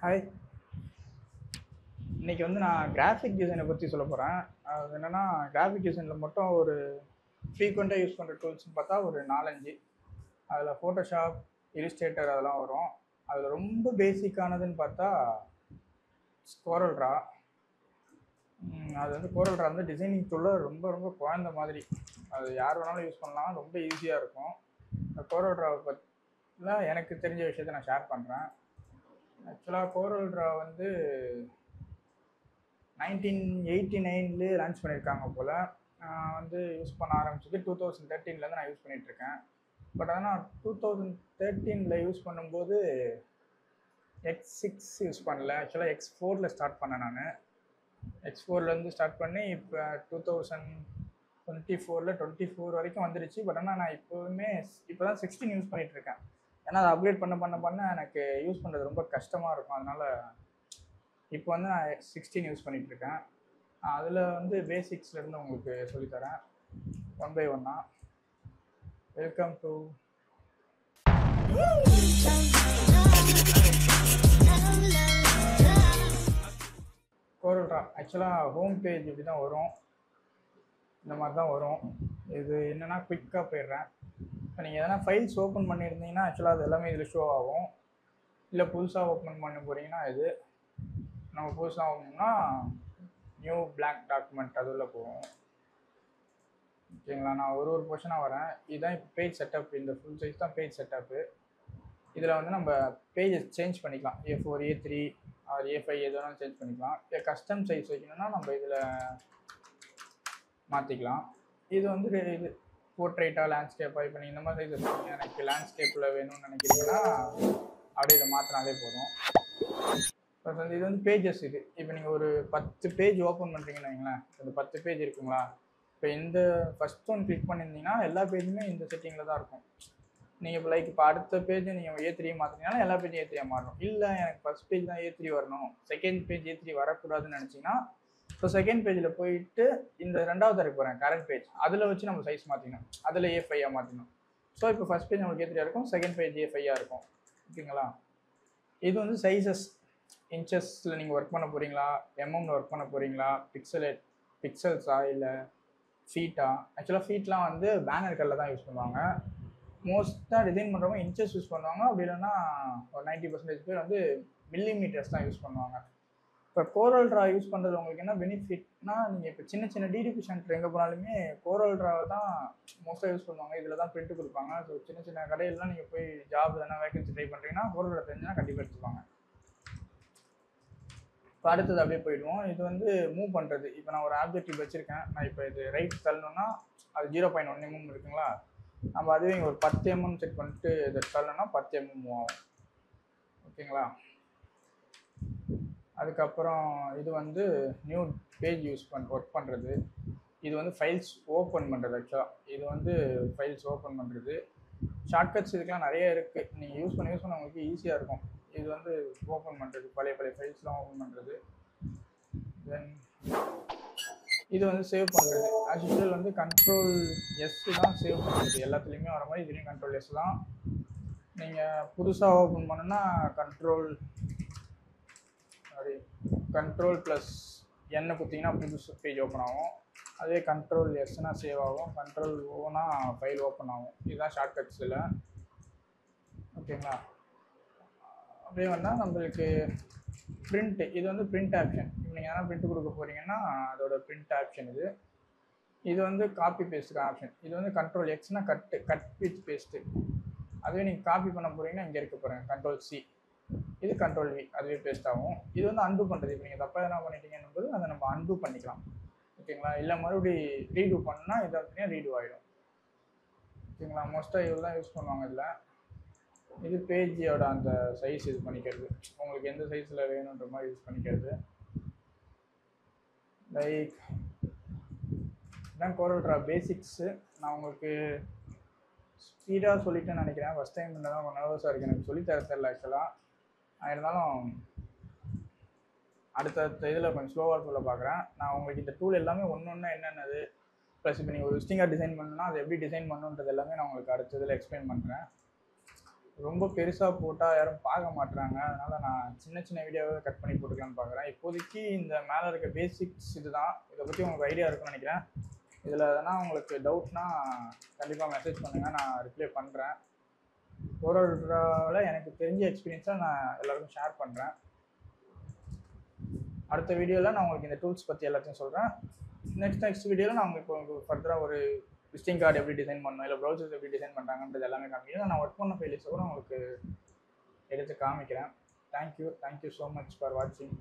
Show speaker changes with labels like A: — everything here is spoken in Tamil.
A: ஹாய். இன்னைக்கு வந்து நான் கிராஃபிக் டிசைனை பற்றி சொல்ல போகிறேன். அது என்னென்னா, கிராஃபிக் டிசைனில் மட்டும் ஒரு ஃப்ரீக்வெண்ட்டாக யூஸ் பண்ணுற டூல்ஸ்னு பார்த்தா ஒரு 4-5. அதில் ஃபோட்டோஷாப், இல்லுஸ்ட்ரேட்டர் அதெல்லாம் வரும். அதில் ரொம்ப பேசிக்கானதுன்னு பார்த்தா கோரல் ட்ரா. அது வந்து கோரல் ட்ரா வந்து டிசைனிங் டூலில் ரொம்ப ரொம்ப குழந்த மாதிரி. அது யார் வேணாலும் யூஸ் பண்ணலாம், ரொம்ப ஈஸியாக இருக்கும். இந்த கோரல் ட்ராவை பற்றிலாம் எனக்கு தெரிஞ்ச விஷயத்தை நான் ஷேர் பண்ணுறேன். ஆக்சுவலாக கோரல் ட்ரா வந்து 1989 லான்ச் பண்ணியிருக்காங்க போல். நான் வந்து யூஸ் பண்ண ஆரம்பிச்சது 2013 நான் யூஸ் பண்ணிகிட்ருக்கேன். பட் ஆனால் 2013 யூஸ் பண்ணும்போது X6 யூஸ் பண்ணல. ஆக்சுவலாக X4 ஸ்டார்ட் பண்ணேன் நான். X4 ஸ்டார்ட் பண்ணி இப்போ 2024 வரைக்கும் வந்துருச்சு. பட் ஆனால் நான் இப்போ தான் 16 யூஸ் பண்ணிகிட்ருக்கேன். ஏன்னா அதை அப்கிரேட் பண்ண எனக்கு யூஸ் பண்ணுறது ரொம்ப கஷ்டமாக இருக்கும். அதனால் இப்போ வந்து நான் 16 யூஸ் பண்ணிகிட்ருக்கேன். அதில் வந்து பேசிக்ஸ்லேருந்து உங்களுக்கு சொல்லித்தரேன் ஒன் பை ஒன்னாக. Welcome to Corel Draw. ஆக்சுவலாக ஹோம் பேஜ் இப்படி தான் வரும், இந்த மாதிரி தான் வரும். இது என்னென்னா குயிக்காக போயிடுறேன். இப்போ நீங்கள் எதனா ஃபைல்ஸ் ஓப்பன் பண்ணியிருந்தீங்கன்னா ஆக்சுவலாக அது எல்லாமே இதில் ஷோ ஆகும். இல்லை புதுசாக ஓப்பன் பண்ண போகிறீங்கன்னா இது நம்ம புதுசாக ஆகணும்னா நியூ பிளாக் டாக்குமெண்ட் அதில் போகும். ஓகேங்களா, நான் ஒரு போர்ஷனாக வரேன். இதுதான் இப்போ பேஜ் செட்டப். இந்த ஃபுல் சைஸ் தான் பேஜ் செட்டப்பு. இதில் வந்து நம்ம பேஜஸ் சேஞ்ச் பண்ணிக்கலாம். A4, A3 ஆர் A5 எது வேணாலும் சேஞ்ச் பண்ணிக்கலாம். இல்லை கஸ்டம் சைஸ் வைக்கணும்னா நம்ம இதில் மாற்றிக்கலாம். இது வந்து இது போர்ட்ரேட்டாக லேண்ட்ஸ்கேப்பாக இப்போ நீங்கள் இந்த மாதிரி சைஸ் வச்சுக்கோங்க. எனக்கு லேண்ட்ஸ்கேப்பில் வேணும்னு நினைக்கிறீங்கன்னா அப்படியே இதை மாற்றினாலே போதும். இப்போ வந்து இது வந்து பேஜஸ். இது இப்போ நீங்கள் ஒரு 10 பேஜ் ஓப்பன் பண்ணுறீங்கன்னு வைங்களேன். இந்த 10 பேஜ் இருக்குங்களா, இப்போ இந்த ஃபஸ்ட் ஒன் கிளிக் பண்ணியிருந்தீங்கன்னா எல்லா பேஜுமே இந்த செட்டிங்கில் தான் இருக்கும். நீங்கள் இப்போ இப்போ அடுத்த பேஜ் நீங்கள் A3 மாற்றினீங்கன்னா எல்லா பேஜும் A3 மாறணும். இல்லை எனக்கு ஃபஸ்ட் பேஜ் தான் A3 வரணும், செகண்ட் பேஜ் A3 வரக்கூடாதுன்னு நினச்சிங்கன்னா இப்போ செகண்ட் பேஜில் போயிட்டு இந்த ரெண்டாவது இருக்க போகிறேன் கரண்ட் பேஜ், அதில் வச்சு நம்ம சைஸ் மாற்றிக்கணும். அதில் A5 மாற்றிக்கணும். ஸோ இப்போ ஃபஸ்ட் பேஜ் நம்மளுக்கு A3 இருக்கும், செகண்ட் பேஜ் A5 இருக்கும். ஓகேங்களா, இது வந்து சைஸஸ் இன்ச்சஸில் நீங்கள் ஒர்க் பண்ண போகிறீங்களா, எம்எம்மில் ஒர்க் பண்ண போகிறீங்களா, பிக்சல்ஸா இல்லை ஃபீட்டா. ஆக்சுவலாக ஃபீட்லாம் வந்து பேனர்களில் தான் யூஸ் பண்ணுவாங்க. மோஸ்ட்டாக டிசைன் பண்ணுறவங்க இன்ச்சஸ் யூஸ் பண்ணுவாங்க. அப்படி இல்லைன்னா ஒரு 90% பேர் வந்து மில்லிமீட்டர்ஸ் தான் யூஸ் பண்ணுவாங்க. இப்போ கோரல் ட்ரா யூஸ் பண்ணுறது உங்களுக்கு என்ன பெனிஃபிட்னா, நீங்கள் இப்போ சின்ன சின்ன டிடிபி சென்டர் எங்கே போனாலுமே கோரல் ட்ராவை தான் மோஸ்ட்டாக யூஸ் பண்ணுவாங்க. இதில் தான் பிரிண்ட் கொடுப்பாங்க. ஸோ சின்ன சின்ன கடையிலாம் நீங்கள் போய் ஜாப் எதனா வேகன்சி ட்ரை பண்ணுறீங்கன்னா கோரல் ட்ரா தெரிஞ்சுன்னா கண்டிப்பாக எடுத்துப்பாங்க. இப்போ அடுத்தது அப்படியே போயிடுவோம். இது வந்து மூவ் பண்ணுறது. இப்போ நான் ஒரு ஆப்ஜெக்டிவ் வச்சுருக்கேன். நான் இப்போ இது ரைட் தள்ளணும்னா அது 0.1 mm இருக்குங்களா, நம்ம அதுவே இங்கே ஒரு 10 mm செட் பண்ணிட்டு இதை தள்ளணும்னா 10 mm மூவ் ஆகும். ஓகேங்களா, அதுக்கப்புறம் இது வந்து நியூ பேஜ் ஒர்க் பண்ணுறது. இது வந்து ஃபைல்ஸ் ஓப்பன் பண்ணுறது. ஆக்சுவலாக இது வந்து ஃபைல்ஸ் ஓப்பன் பண்ணுறது. ஷார்ட்கட்ஸ் இதுக்கெலாம் நிறைய இருக்குது. நீங்கள் யூஸ் பண்ண உங்களுக்கு ஈஸியாக இருக்கும். இது வந்து ஓப்பன் பண்ணுறது, பழைய ஃபைல்ஸ்லாம் ஓப்பன் பண்ணுறது. தென் இது வந்து சேவ் பண்ணுறது. ஆஸ் யூஷுவல் வந்து Ctrl+S தான் சேவ் பண்ணுறது. எல்லாத்துலேயுமே வர மாதிரி இதுலேயும் Ctrl+S தான். நீங்கள் புதுசாக ஓப்பன் பண்ணுன்னா Ctrl+N கொடுத்தீங்கன்னா புதுசு பேஜ் ஓப்பன் ஆகும். அதே Ctrl+Sனா சேவ் ஆகும், Ctrl+Oனா ஃபைல் ஓப்பன் ஆகும். இதுதான் ஷார்ட்கட்ஸில். ஓகேங்களா, அப்படியே வந்தால் நம்மளுக்கு பிரிண்ட்டு. இது வந்து பிரிண்ட் ஆப்ஷன். இப்போ நீங்கள் எதனா பிரிண்ட் கொடுக்க போகிறீங்கன்னா அதோட பிரிண்ட் ஆப்ஷன் இது. இது வந்து காப்பி பேஸ்ட்டுக்கு ஆப்ஷன். இது வந்து Ctrl+Xனா கட் வித் பேஸ்ட்டு. அதுவே நீங்கள் காப்பி பண்ண போகிறீங்கன்னா இங்கே இருக்க போகிறேன் Ctrl+C. இது Ctrl+V, அதுவே பேஸ்ட் ஆகும். இது வந்து அன்டூ பண்ணுறது. இப்போ நீங்கள் தப்பாக எதனா பண்ணிட்டீங்கன்னும் போது அதை நம்ம அன்டூ பண்ணிக்கலாம். ஓகேங்களா, இல்லை மறுபடியும் ரீடூ பண்ணால் இதை அப்படியே ரீடூ ஆகிடும். ஓகேங்களா, மோஸ்ட்டாக இதில் தான் யூஸ் பண்ணுவாங்க. இதில் இது பேஜோட அந்த சைஸ் இது பண்ணிக்கிறது, உங்களுக்கு எந்த சைஸில் வேணுன்ற மாதிரி யூஸ் பண்ணிக்கிறது. லைக் இதான் கோரல் ட்ரா பேசிக்ஸு. நான் உங்களுக்கு ஸ்பீடாக சொல்லிட்டேன்னு நினைக்கிறேன். ஃபஸ்ட் டைம் தான் கொஞ்சம் நர்வஸாக இருக்குது, எனக்கு சொல்லித்தர தெரியல ஆக்சுவலாக. இருந்தாலும் அடுத்த இதில் கொஞ்சம் ஸ்லோவாக சொல்ல பார்க்குறேன். நான் உங்களுக்கு இந்த டூல் எல்லாமே ஒன்று என்னென்னது, ப்ளஸ் இப்போ நீங்கள் ஒரு விசிட்டிங் கார்டு டிசைன் பண்ணணும்னா அது எப்படி டிசைன் பண்ணணுன்றது எல்லாமே நான் உங்களுக்கு அடுத்த இதில் எக்ஸ்பிளைன் பண்ணுறேன். ரொம்ப பெருசாக போட்டால் யாரும் பார்க்க மாட்டுறாங்க. அதனால் நான் சின்ன சின்ன வீடியோவை கட் பண்ணி போட்டுக்கலான்னு பார்க்குறேன். இப்போதைக்கு இந்த மேலே இருக்க பேசிக்ஸ் இதுதான். இதை பற்றி உங்களுக்கு ஐடியா இருக்குன்னு நினைக்கிறேன். இதில் எதனா உங்களுக்கு டவுட்னா கண்டிப்பாக மெசேஜ் பண்ணுங்கள், நான் ரிப்ளை பண்ணுறேன். ஒரு எனக்கு தெரிஞ்ச எக்ஸ்பீரியன்ஸை நான் எல்லாருக்கும் ஷேர் பண்ணுறேன். அடுத்த வீடியோவில் நான் உங்களுக்கு இந்த டூல்ஸ் பற்றி எல்லாத்தையும் சொல்கிறேன். நெக்ஸ்ட் வீடியோவில் நான் உங்களுக்கு இப்போ ஃபர்தராக ஒரு விசிட்டிங் கார்டு எப்படி டிசைன் பண்ணணும், இல்லை ப்ரௌசர்ஸ் எப்படி டிசைன் பண்ணுறாங்கன்றது எல்லாமே காமிக்கிறேன். நான் ஒர்க் பண்ண ஃபைலிஸ் கூட உங்களுக்கு எடுத்து காமிக்கிறேன். தேங்க்யூ ஸோ மச் ஃபார் வாட்சிங்.